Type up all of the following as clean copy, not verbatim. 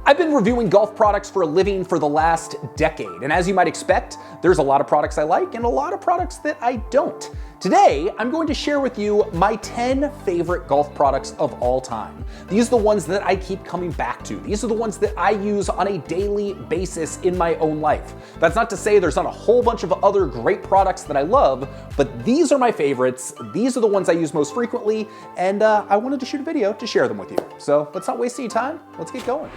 I've been reviewing golf products for a living for the last decade, and as you might expect, there's a lot of products I like and a lot of products that I don't. Today, I'm going to share with you my 10 favorite golf products of all time. These are the ones that I keep coming back to. These are the ones that I use on a daily basis in my own life. That's not to say there's not a whole bunch of other great products that I love, but these are my favorites. These are the ones I use most frequently, and I wanted to shoot a video to share them with you. So let's not waste any time. Let's get going.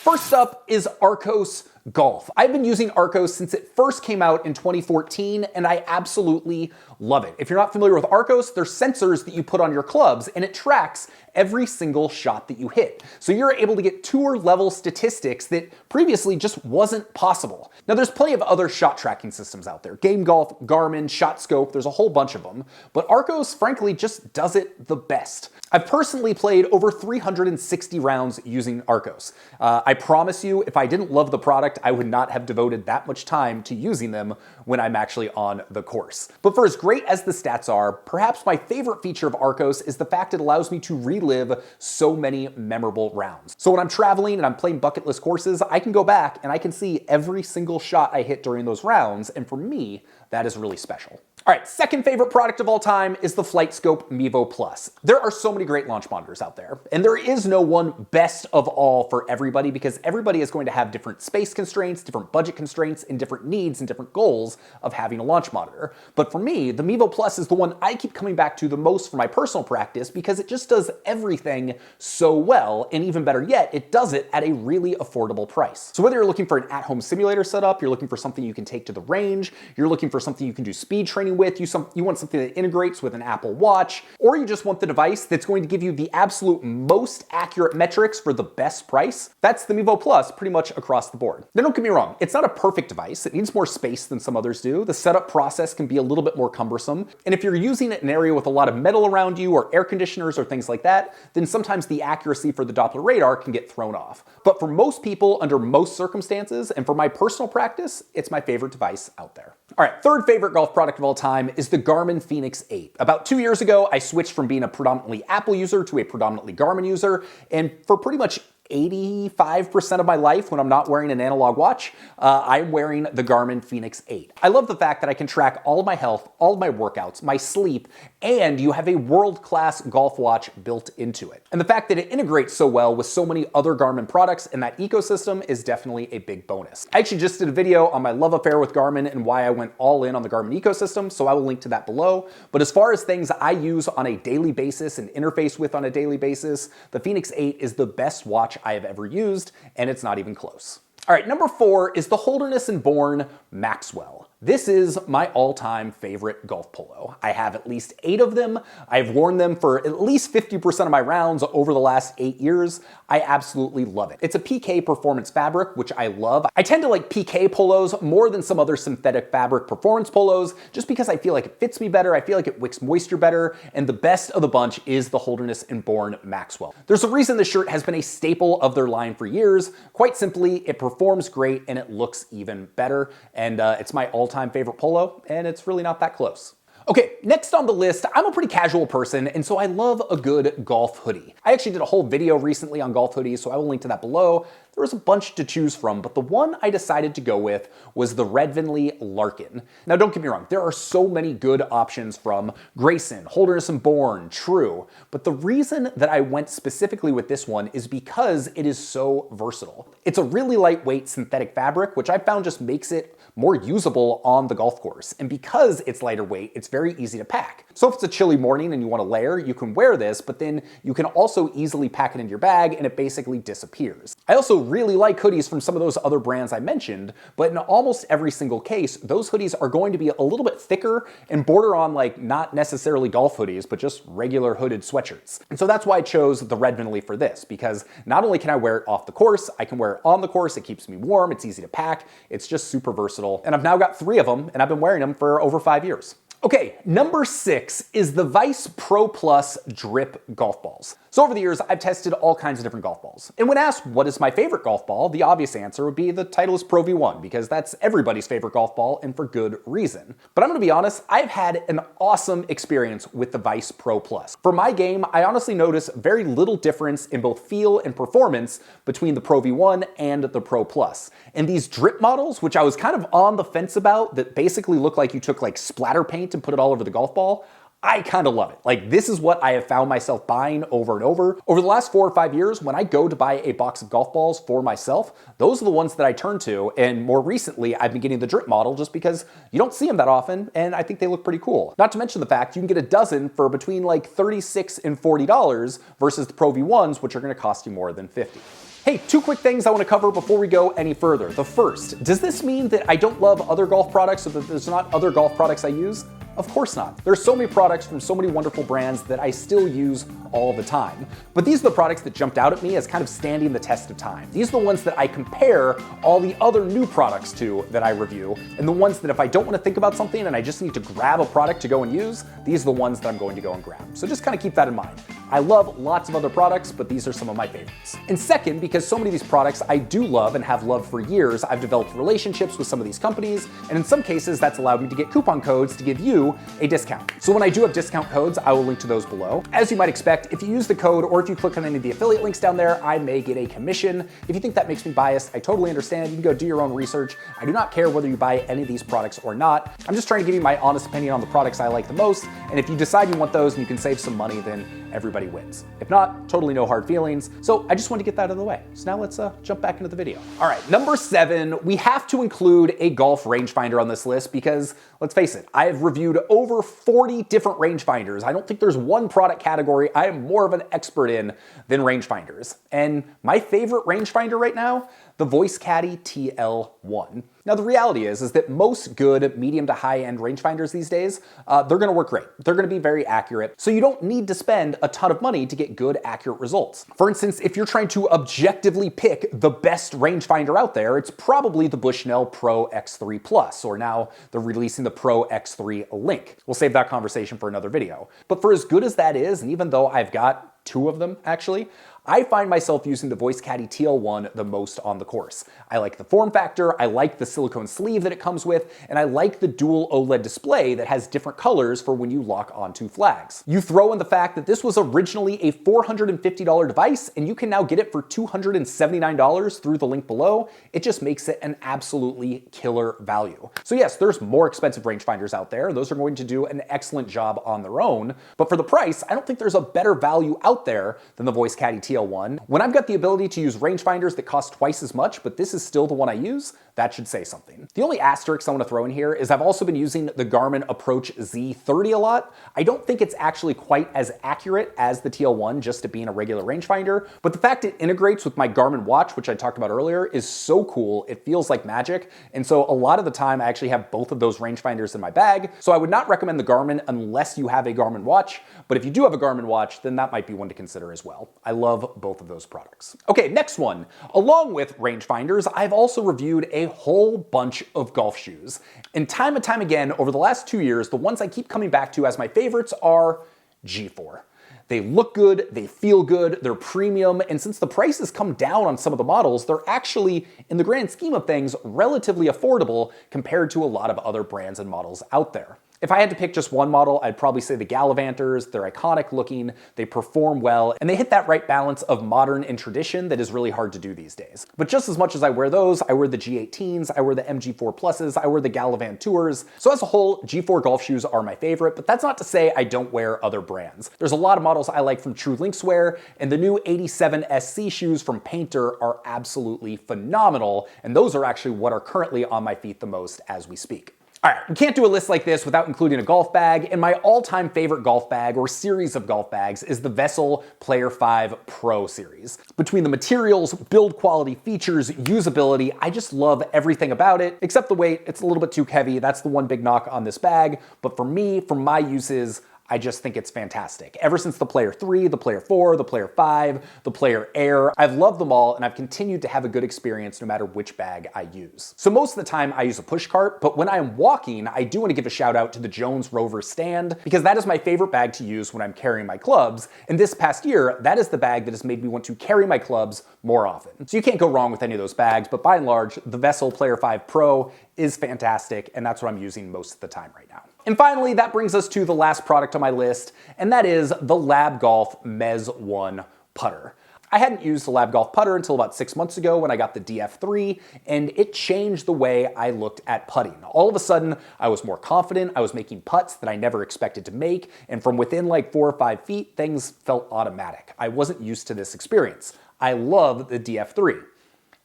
First up is Arccos Golf. I've been using Arccos since it first came out in 2014, and I absolutely love it. If you're not familiar with Arccos, they're sensors that you put on your clubs, and it tracks every single shot that you hit. So you're able to get tour level statistics that previously just wasn't possible. Now there's plenty of other shot tracking systems out there. Game Golf, Garmin, ShotScope, there's a whole bunch of them. But Arccos, frankly, just does it the best. I've personally played over 360 rounds using Arccos. I promise you, if I didn't love the product, I would not have devoted that much time to using them when I'm actually on the course. But for as great as the stats are, perhaps my favorite feature of Arccos is the fact it allows me to relive so many memorable rounds. So when I'm traveling and I'm playing bucket list courses, I can go back and I can see every single shot I hit during those rounds, and for me, that is really special. All right, second favorite product of all time is the FlightScope Mevo Plus. There are so many great launch monitors out there, and there is no one best of all for everybody because everybody is going to have different space constraints, different budget constraints, and different needs and different goals of having a launch monitor. But for me, the Mevo Plus is the one I keep coming back to the most for my personal practice because it just does everything so well, and even better yet, it does it at a really affordable price. So whether you're looking for an at-home simulator setup, you're looking for something you can take to the range, you're looking for something you can do speed training with, you want something that integrates with an Apple Watch, or you just want the device that's going to give you the absolute most accurate metrics for the best price, that's the Mevo Plus pretty much across the board. Now don't get me wrong, it's not a perfect device. It needs more space than some others do. The setup process can be a little bit more cumbersome, and if you're using it in an area with a lot of metal around you or air conditioners or things like that, then sometimes the accuracy for the Doppler radar can get thrown off. But for most people, under most circumstances, and for my personal practice, it's my favorite device out there. All right, third favorite golf product of all time is the Garmin Fenix 8. About 2 years ago, I switched from being a predominantly Apple user to a predominantly Garmin user, and for pretty much 85% of my life when I'm not wearing an analog watch, I'm wearing the Garmin Fenix 8. I love the fact that I can track all of my health, all of my workouts, my sleep, and you have a world-class golf watch built into it. And the fact that it integrates so well with so many other Garmin products in that ecosystem is definitely a big bonus. I actually just did a video on my love affair with Garmin and why I went all in on the Garmin ecosystem, so I will link to that below. But as far as things I use on a daily basis and interface with on a daily basis, the Fenix 8 is the best watch I have ever used, and it's not even close. All right, number 4 is the Holderness & Bourne Maxwell. This is my all-time favorite golf polo. I have at least 8 of them. I've worn them for at least 50% of my rounds over the last 8 years. I absolutely love it. It's a PK performance fabric, which I love. I tend to like PK polos more than some other synthetic fabric performance polos, just because I feel like it fits me better, I feel like it wicks moisture better, and the best of the bunch is the Holderness & Bourne Maxwell. There's a reason this shirt has been a staple of their line for years. Quite simply, it performs great and it looks even better, and it's my all-time favorite polo, and it's really not that close. Okay, next on the list, I'm a pretty casual person, and so I love a good golf hoodie. I actually did a whole video recently on golf hoodies, so I will link to that below. There was a bunch to choose from, but the one I decided to go with was the Rangefinder Larkin. Now don't get me wrong, there are so many good options from Grayson, Holderness & Bourne, True, but the reason that I went specifically with this one is because it is so versatile. It's a really lightweight synthetic fabric, which I found just makes it more usable on the golf course. And because it's lighter weight, it's very easy to pack. So if it's a chilly morning and you want to layer, you can wear this, but then you can also easily pack it into your bag and it basically disappears. I also really like hoodies from some of those other brands I mentioned, but in almost every single case, those hoodies are going to be a little bit thicker and border on like not necessarily golf hoodies, but just regular hooded sweatshirts. And so that's why I chose the Rangefinder for this, because not only can I wear it off the course, I can wear it on the course, it keeps me warm, it's easy to pack, it's just super versatile. And I've now got 3 of them and I've been wearing them for over 5 years. Okay, number 6 is the Vice Pro Plus Drip golf balls. So over the years, I've tested all kinds of different golf balls. And when asked what is my favorite golf ball, the obvious answer would be the Titleist Pro V1, because that's everybody's favorite golf ball, and for good reason. But I'm gonna be honest, I've had an awesome experience with the Vice Pro Plus. For my game, I honestly notice very little difference in both feel and performance between the Pro V1 and the Pro Plus. And these drip models, which I was kind of on the fence about, that basically look like you took like splatter paint and put it all over the golf ball, I kind of love it. Like, this is what I have found myself buying over and over. Over the last 4 or 5 years, when I go to buy a box of golf balls for myself, those are the ones that I turn to. And more recently, I've been getting the drip model just because you don't see them that often, and I think they look pretty cool. Not to mention the fact you can get a dozen for between like $36 and $40 versus the Pro V1s, which are gonna cost you more than $50. Hey, 2 quick things I want to cover before we go any further. The first, does this mean that I don't love other golf products or that there's not other golf products I use? Of course not. There's so many products from so many wonderful brands that I still use all the time. But these are the products that jumped out at me as kind of standing the test of time. These are the ones that I compare all the other new products to that I review, and the ones that if I don't want to think about something and I just need to grab a product to go and use, these are the ones that I'm going to go and grab. So just kind of keep that in mind. I love lots of other products, but these are some of my favorites. And second, because so many of these products I do love and have loved for years, I've developed relationships with some of these companies, and in some cases that's allowed me to get coupon codes to give you a discount. So when I do have discount codes, I will link to those below. As you might expect, if you use the code or if you click on any of the affiliate links down there, I may get a commission. If you think that makes me biased, I totally understand. You can go do your own research. I do not care whether you buy any of these products or not. I'm just trying to give you my honest opinion on the products I like the most, and if you decide you want those and you can save some money, then everybody wins. If not, totally no hard feelings. So I just wanted to get that out of the way. So now let's jump back into the video. All right, number 7, we have to include a golf rangefinder on this list because, let's face it, I have reviewed over 40 different rangefinders. I don't think there's one product category I am more of an expert in than rangefinders. And my favorite rangefinder right now, the Voice Caddy TL1. Now the reality is that most good medium to high end rangefinders these days, they're gonna work great. They're gonna be very accurate. So you don't need to spend a ton of money to get good, accurate results. For instance, if you're trying to objectively pick the best rangefinder out there, it's probably the Bushnell Pro X3 Plus, or now they're releasing the Pro X3 Link. We'll save that conversation for another video. But for as good as that is, and even though I've got 2 of them actually, I find myself using the Voice Caddy TL1 the most on the course. I like the form factor, I like the silicone sleeve that it comes with, and I like the dual OLED display that has different colors for when you lock onto flags. You throw in the fact that this was originally a $450 device, and you can now get it for $279 through the link below. It just makes it an absolutely killer value. So yes, there's more expensive rangefinders out there. Those are going to do an excellent job on their own, but for the price, I don't think there's a better value out there than the Voice Caddy TL1. When I've got the ability to use rangefinders that cost twice as much, but this is still the one I use, that should say something. The only asterisk I want to throw in here is I've also been using the Garmin Approach Z30 a lot. I don't think it's actually quite as accurate as the TL1 just to being a regular rangefinder, but the fact it integrates with my Garmin watch, which I talked about earlier, is so cool. It feels like magic. And so a lot of the time I actually have both of those rangefinders in my bag. So I would not recommend the Garmin unless you have a Garmin watch, but if you do have a Garmin watch, then that might be one to consider as well. I love both of those products. Okay, next one. Along with rangefinders, I've also reviewed a whole bunch of golf shoes. And time again, over the last 2 years, the ones I keep coming back to as my favorites are G4. They look good, they feel good, they're premium, and since the price has come down on some of the models, they're actually, in the grand scheme of things, relatively affordable compared to a lot of other brands and models out there. If I had to pick just one model, I'd probably say the Gallivanters. They're iconic looking, they perform well, and they hit that right balance of modern and tradition that is really hard to do these days. But just as much as I wear those, I wear the G18s, I wear the MG4 Pluses, I wear the Gallivant Tours. So as a whole, G4 golf shoes are my favorite, but that's not to say I don't wear other brands. There's a lot of models I like from True Linkswear, and the new 87 SC shoes from Painter are absolutely phenomenal, and those are actually what are currently on my feet the most as we speak. All right, we can't do a list like this without including a golf bag, and my all-time favorite golf bag, or series of golf bags, is the Vessel Player 5 Pro series. Between the materials, build quality, features, usability, I just love everything about it, except the weight. It's a little bit too heavy. That's the one big knock on this bag, but for me, for my uses, I just think it's fantastic. Ever since the Player 3, the Player 4, the Player 5, the Player Air, I've loved them all and I've continued to have a good experience no matter which bag I use. So most of the time I use a push cart, but when I'm walking, I do want to give a shout out to the Jones Rover stand because that is my favorite bag to use when I'm carrying my clubs. And this past year, that is the bag that has made me want to carry my clubs more often. So you can't go wrong with any of those bags, but by and large, the Vessel Player 5 Pro is fantastic and that's what I'm using most of the time right now. And finally, that brings us to the last product on my list, and that is the Lab Golf Mez 1 putter. I hadn't used the Lab Golf putter until about 6 months ago when I got the DF3, and it changed the way I looked at putting. All of a sudden, I was more confident, I was making putts that I never expected to make, and from within like 4 or 5 feet, things felt automatic. I wasn't used to this experience. I love the DF3.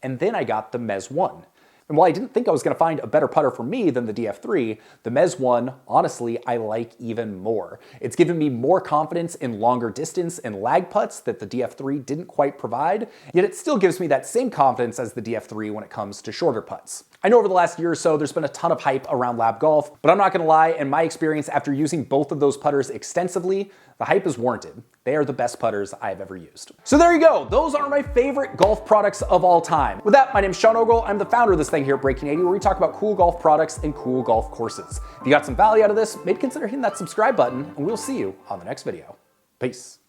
And then I got the Mez 1. And while I didn't think I was going to find a better putter for me than the DF3, the Mez 1, honestly, I like even more. It's given me more confidence in longer distance and lag putts that the DF3 didn't quite provide, yet it still gives me that same confidence as the DF3 when it comes to shorter putts. I know over the last year or so, there's been a ton of hype around Lab Golf, but I'm not going to lie, in my experience after using both of those putters extensively, the hype is warranted. They are the best putters I've ever used. So there you go. Those are my favorite golf products of all time. With that, my name's Sean Ogle. I'm the founder of this thing here at Breaking 80, where we talk about cool golf products and cool golf courses. If you got some value out of this, maybe consider hitting that subscribe button, and we'll see you on the next video. Peace.